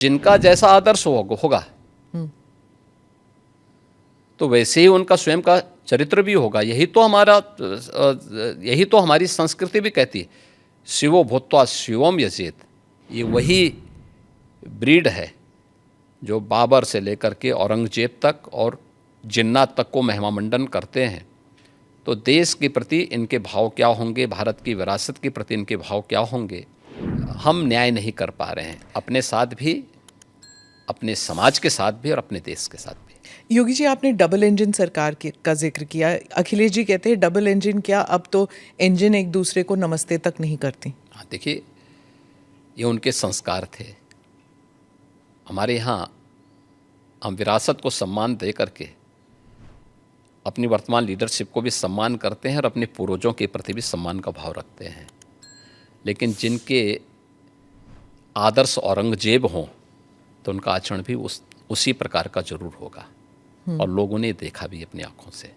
जिनका जैसा आदर्श होगा तो वैसे ही उनका स्वयं का चरित्र भी होगा। यही तो हमारी संस्कृति भी कहती है, शिवो भूत्वा शिवम यजेत। ये वही ब्रीड है जो बाबर से लेकर के औरंगजेब तक और जिन्नात तक को महिमा मंडन करते हैं। तो देश के प्रति इनके भाव क्या होंगे, भारत की विरासत के प्रति इनके भाव क्या होंगे, हम न्याय नहीं कर पा रहे हैं, अपने साथ भी, अपने समाज के साथ भी और अपने देश के साथ भी। योगी जी, आपने डबल इंजन सरकार का जिक्र किया। अखिलेश जी कहते हैं डबल इंजन क्या, अब तो इंजन एक दूसरे को नमस्ते तक नहीं करती। हाँ, देखिए, ये उनके संस्कार थे। हमारे यहाँ हम विरासत को सम्मान दे करके अपनी वर्तमान लीडरशिप को भी सम्मान करते हैं और अपने पूर्वजों के प्रति भी सम्मान का भाव रखते हैं। लेकिन जिनके आदर्श औरंगजेब हों तो उनका आचरण भी उसी प्रकार का जरूर होगा, और लोगों ने देखा भी अपनी आंखों से।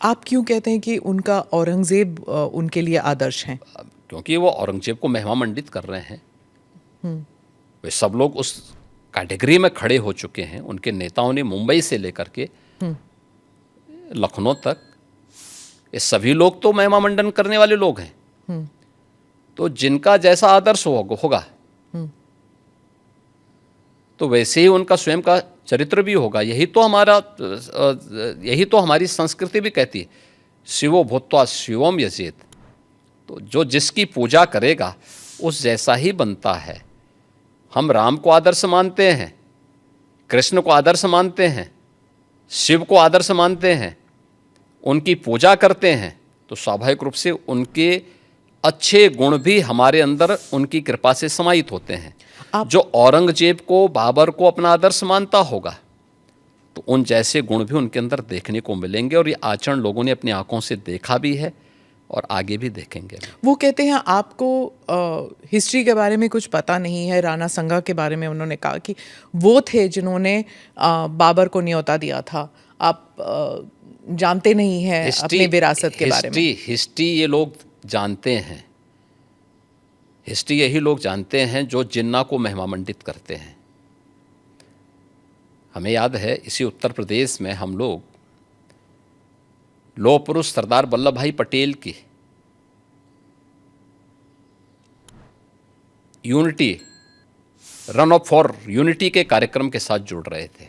आप क्यों कहते हैं कि उनका औरंगजेब उनके लिए आदर्श हैं? क्योंकि वो औरंगजेब को महिमा मंडित कर रहे हैं। वे सब लोग उस कैटेगरी में खड़े हो चुके हैं। उनके नेताओं ने मुंबई से लेकर के लखनऊ तक, ये सभी लोग तो महिमा मंडन करने वाले लोग हैं। तो जिनका जैसा आदर्श होगा तो वैसे ही उनका स्वयं का चरित्र भी होगा। यही तो हमारी संस्कृति भी कहती है, शिवो भूत्वा शिवम यजेत। तो जो जिसकी पूजा करेगा उस जैसा ही बनता है। हम राम को आदर्श मानते हैं, कृष्ण को आदर्श मानते हैं, शिव को आदर्श मानते हैं, उनकी पूजा करते हैं, तो स्वाभाविक रूप से उनके अच्छे गुण भी हमारे अंदर उनकी कृपा से समाहित होते हैं। जो औरंगजेब को, बाबर को अपना आदर्श मानता होगा तो उन जैसे गुण भी उनके अंदर देखने को मिलेंगे, और ये आचरण लोगों ने अपनी आंखों से देखा भी है और आगे भी देखेंगे। वो कहते हैं आपको हिस्ट्री के बारे में कुछ पता नहीं है। राणा संगा के बारे में उन्होंने कहा कि वो थे जिन्होंने बाबर को न्योता दिया था। आप जानते नहीं हैं अपनी विरासत के बारे में। हिस्ट्री ये लोग जानते हैं। हिस्ट्री यही लोग जानते हैं जो जिन्ना को महिमा मंडित करते हैं। हमें याद है, इसी उत्तर प्रदेश में हम लोग लौह पुरुष सरदार वल्लभ भाई पटेल की unity, run up for unity के कार्यक्रम के साथ जुड़ रहे थे।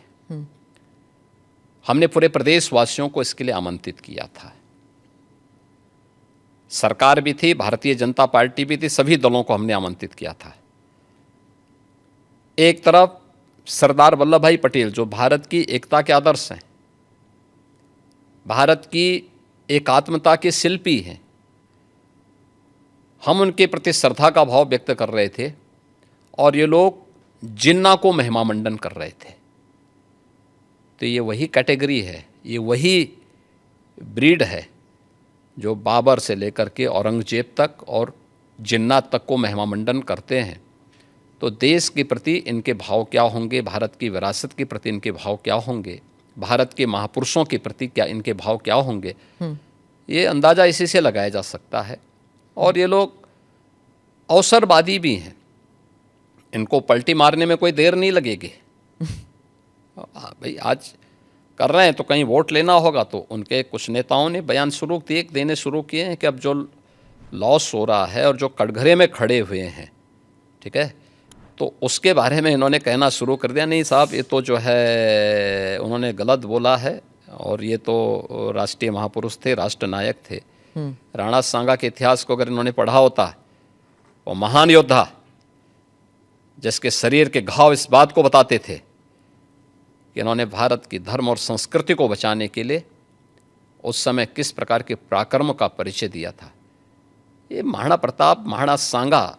हमने पूरे प्रदेशवासियों को इसके लिए आमंत्रित किया था। सरकार भी थी, भारतीय जनता पार्टी भी थी, सभी दलों को हमने आमंत्रित किया था। एक तरफ सरदार वल्लभ भाई पटेल जो भारत की एकता के आदर्श हैं, भारत की एकात्मता के शिल्पी हैं, हम उनके प्रति श्रद्धा का भाव व्यक्त कर रहे थे, और ये लोग जिन्ना को महिमा मंडन कर रहे थे। तो ये वही कैटेगरी है, ये वही ब्रीड है जो बाबर से लेकर के औरंगजेब तक और जिन्नात तक को महिमा मंडन करते हैं। तो देश के प्रति इनके भाव क्या होंगे, भारत की विरासत के प्रति इनके भाव क्या होंगे, भारत के महापुरुषों के प्रति क्या इनके भाव क्या होंगे, ये अंदाज़ा इसी से लगाया जा सकता है। और ये लोग अवसरवादी भी हैं, इनको पलटी मारने में कोई देर नहीं लगेगी। भाई आज कर रहे हैं तो कहीं वोट लेना होगा, तो उनके कुछ नेताओं ने बयान देने शुरू किए हैं कि अब जो लॉस हो रहा है और जो कटघरे में खड़े हुए हैं, ठीक है, तो उसके बारे में इन्होंने कहना शुरू कर दिया, नहीं साहब ये तो जो है उन्होंने गलत बोला है, और ये तो राष्ट्रीय महापुरुष थे, राष्ट्र नायक थे। राणा सांगा के इतिहास को अगर इन्होंने पढ़ा होता, वो महान योद्धा जिसके शरीर के घाव इस बात को बताते थे कि इन्होंने भारत की धर्म और संस्कृति को बचाने के लिए उस समय किस प्रकार के पराक्रम का परिचय दिया था। ये महाराणा प्रताप, महाराणा सांगा,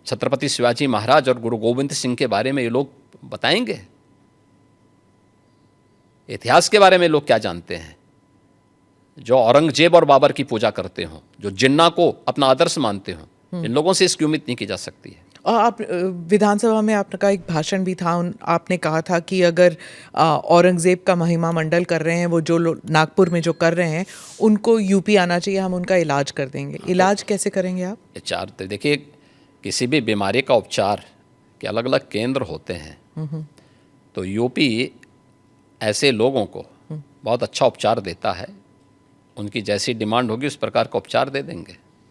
छत्रपति शिवाजी महाराज और गुरु गोविंद सिंह के बारे में ये लोग बताएंगे। इतिहास के बारे में लोग क्या जानते हैं? जो औरंगजेब और बाबर की पूजा करते हों, जो जिन्ना को अपना आदर्श मानते हों, इन लोगों से इसकी उम्मीद नहीं की जा सकती है। और आप विधानसभा में आपका एक भाषण भी था, आपने कहा था कि अगर औरंगजेब का महिमा मंडल कर रहे हैं, वो जो नागपुर में जो कर रहे हैं, उनको यूपी आना चाहिए, हम उनका इलाज कर देंगे। इलाज कैसे करेंगे आप? देखिए, किसी भी बीमारी का उपचार कि अलग अलग केंद्र होते हैं, तो यूपी ऐसे लोगों को बहुत अच्छा उपचार देता है। उनकी जैसी डिमांड होगी उस प्रकार का उपचार दे देंगे।